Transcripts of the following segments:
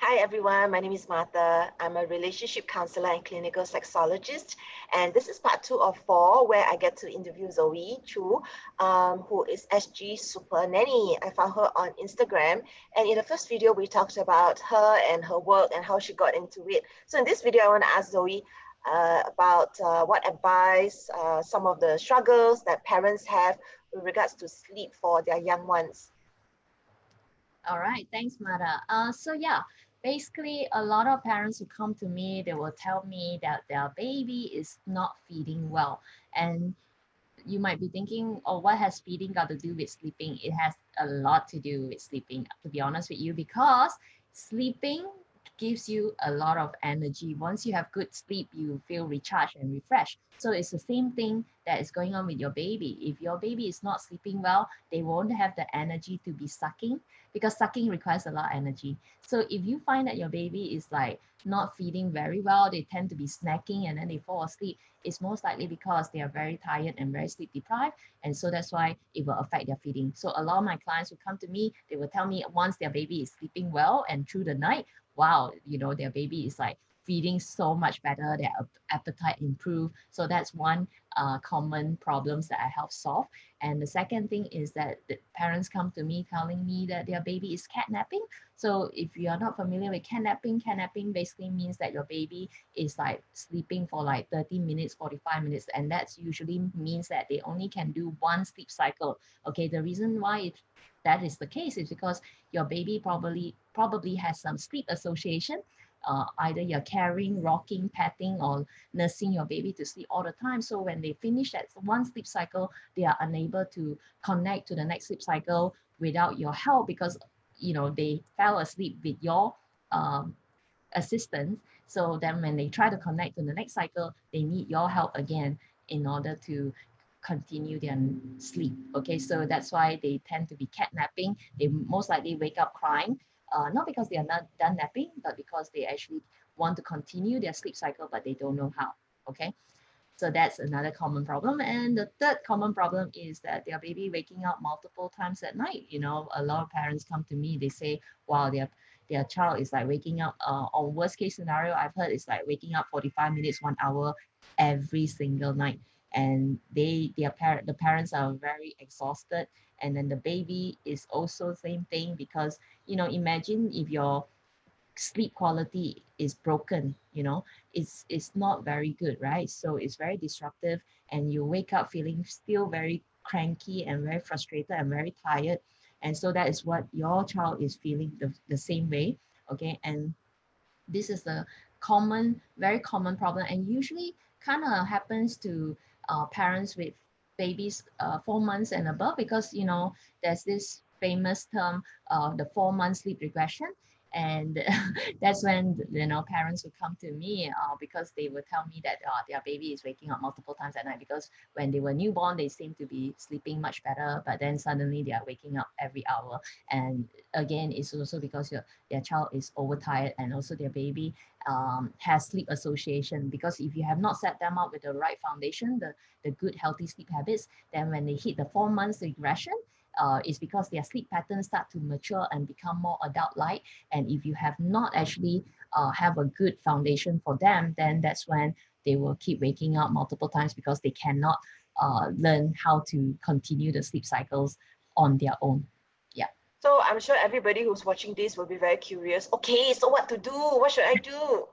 Hi everyone, my name is Martha. I'm a relationship counselor and clinical sexologist, and this is part 2 of 4 where I get to interview Zoe Chu, who is Sgsupernanny. I found her on Instagram, and in the first video we talked about her and her work and how she got into it. So in this video, I want to ask Zoe about what advice, some of the struggles that parents have with regards to sleep for their young ones. All right, thanks, Mara. Basically, a lot of parents who come to me, they will tell me that their baby is not feeding well. And you might be thinking, oh, what has feeding got to do with sleeping? It has a lot to do with sleeping, to be honest with you, because sleeping gives you a lot of energy. Once you have good sleep, you feel recharged and refreshed. So it's the same thing that is going on with your baby. If your baby is not sleeping well, they won't have the energy to be sucking because sucking requires a lot of energy. So if you find that your baby is like not feeding very well, they tend to be snacking and then they fall asleep, it's most likely because they are very tired and very sleep deprived. And so that's why it will affect their feeding. So a lot of my clients who come to me, they will tell me once their baby is sleeping well and through the night, wow, their baby is like feeding so much better, their appetite improve. So that's one common problems that I help solve. And the second thing is that the parents come to me telling me that their baby is catnapping. So if you are not familiar with catnapping basically means that your baby is like sleeping for like 30 minutes, 45 minutes, and that's usually means that they only can do one sleep cycle. Okay, the reason why that is the case is because your baby probably has some sleep association. Either you're carrying, rocking, patting, or nursing your baby to sleep all the time. So when they finish that one sleep cycle, they are unable to connect to the next sleep cycle without your help because they fell asleep with your um, assistance. So then when they try to connect to the next cycle, they need your help again in order to continue their sleep. Okay, so that's why they tend to be catnapping. They most likely wake up crying, not because they are not done napping, but because they actually want to continue their sleep cycle, but they don't know how. Okay, so that's another common problem. And the third common problem is that their baby waking up multiple times at night. A lot of parents come to me, they say, wow, their child is like waking up, on worst case scenario, I've heard it's like waking up 45 minutes, 1 hour every single night. And the parents are very exhausted. And then the baby is also same thing because, imagine if your sleep quality is broken, it's not very good, right? So it's very disruptive and you wake up feeling still very cranky and very frustrated and very tired. And so that is what your child is feeling the same way. Okay, and this is a very common problem, and usually kind of happens to parents with babies 4 months and above because there's this famous term, the 4 month sleep regression. And that's when parents would come to me because they would tell me that their baby is waking up multiple times at night because when they were newborn they seem to be sleeping much better, but then suddenly they are waking up every hour. And again, it's also because their child is overtired and also their baby has sleep association, because if you have not set them up with the right foundation, the good healthy sleep habits, then when they hit the 4 months regression, is because their sleep patterns start to mature and become more adult-like. And if you have not actually have a good foundation for them, then that's when they will keep waking up multiple times because they cannot learn how to continue the sleep cycles on their own. Yeah. So I'm sure everybody who's watching this will be very curious. Okay, so what to do? What should I do?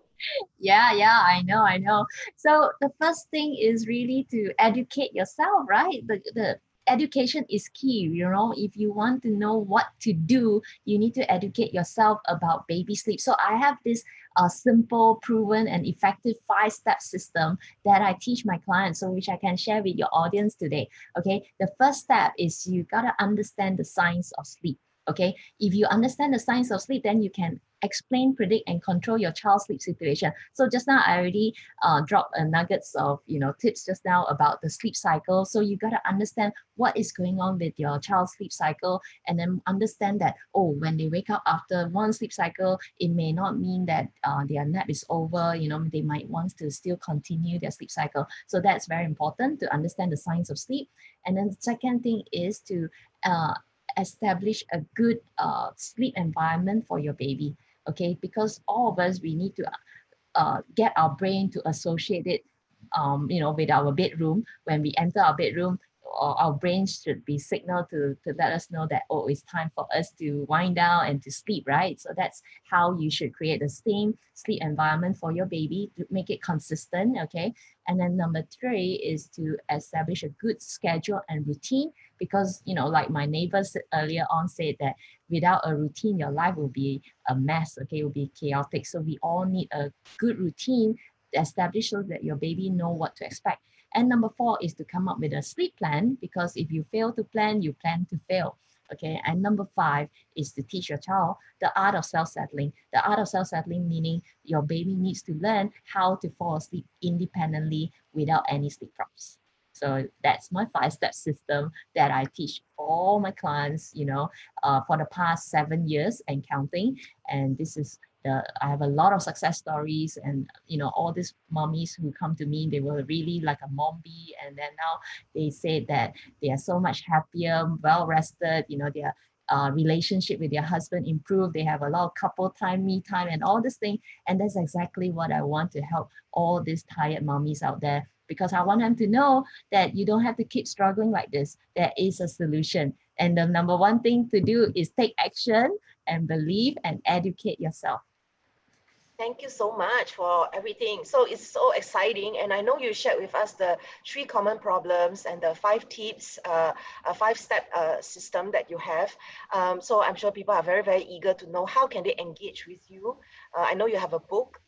Yeah, I know. So the first thing is really to educate yourself, right? The education is key. If you want to know what to do, you need to educate yourself about baby sleep. So I have this simple, proven, and effective 5-step system that I teach my clients, so which I can share with your audience today. Okay, the first step is you gotta understand the science of sleep. Okay, if you understand the science of sleep, then you can explain, predict, and control your child's sleep situation. So just now I already dropped nuggets of tips just now about the sleep cycle. So you got to understand what is going on with your child's sleep cycle, and then understand that, oh, when they wake up after one sleep cycle, it may not mean that their nap is over. They might want to still continue their sleep cycle. So that's very important to understand the science of sleep. And then the second thing is to establish a good sleep environment for your baby. okay? Because all of us, we need to get our brain to associate it, with our bedroom. When we enter our bedroom, our brain should be signaled to let us know that, oh, it's time for us to wind down and to sleep, right? So that's how you should create the same sleep environment for your baby to make it consistent, okay? And then number three is to establish a good schedule and routine, because, like my neighbors earlier on said that without a routine, your life will be a mess, okay? It will be chaotic. So we all need a good routine established so that your baby know what to expect. And number four is to come up with a sleep plan, because if you fail to plan, you plan to fail. Okay. And number five is to teach your child the art of self-settling. The art of self-settling meaning your baby needs to learn how to fall asleep independently without any sleep prompts. So that's my 5-step system that I teach all my clients, for the past 7 years and counting. And this is I have a lot of success stories, and all these mommies who come to me, they were really like a mom bee, and then now they say that they are so much happier, well rested, their relationship with their husband improved, they have a lot of couple time, me time, and all this thing. And that's exactly what I want to help all these tired mommies out there, because I want them to know that you don't have to keep struggling like this. There is a solution, and the number one thing to do is take action and believe and educate yourself. Thank you so much for everything. So it's so exciting. And I know you shared with us the 3 common problems and the 5 tips, a 5-step system that you have. So I'm sure people are very, very eager to know how can they engage with you. I know you have a book.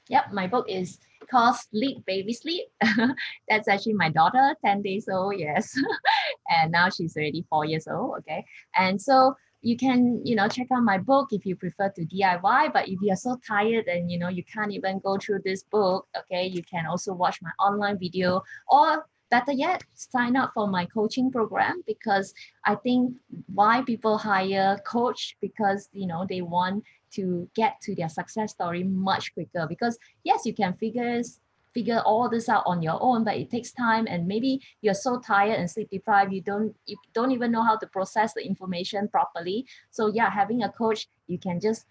Yep, my book is called Sleep Baby Sleep. That's actually my daughter, 10 days old, yes. And now she's already 4 years old, okay? And so you can, check out my book if you prefer to DIY, but if you're so tired and, you can't even go through this book, okay, you can also watch my online video, or better yet, sign up for my coaching program, because I think why people hire coach, because, they want to get to their success story much quicker. Because yes, you can figure all this out on your own, but it takes time, and maybe you're so tired and sleep deprived, you don't even know how to process the information properly. So yeah, having a coach, you can just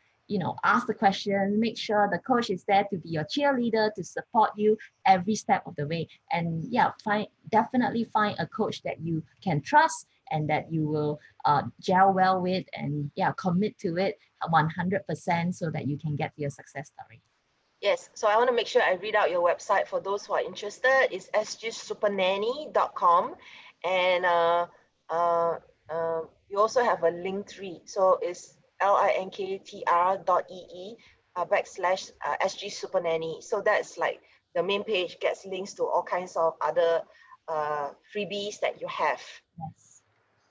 ask the question, make sure the coach is there to be your cheerleader, to support you every step of the way. And yeah, definitely find a coach that you can trust and that you will gel well with, and yeah, commit to it 100% so that you can get to your success story. Yes, so I want to make sure I read out your website for those who are interested. It's sgsupernanny.com. And you also have a link tree. So it's linktr.ee /SGSupernanny. So that's like the main page gets links to all kinds of other freebies that you have. Yes.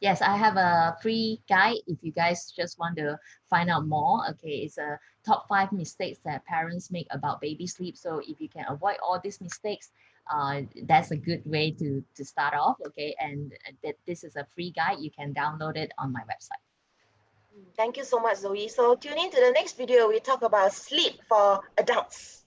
Yes, I have a free guide if you guys just want to find out more. Okay, it's a top 5 mistakes that parents make about baby sleep. So if you can avoid all these mistakes, that's a good way to start off. Okay, and this is a free guide. You can download it on my website. Thank you so much, Zoe. So tune in to the next video. We talk about sleep for adults.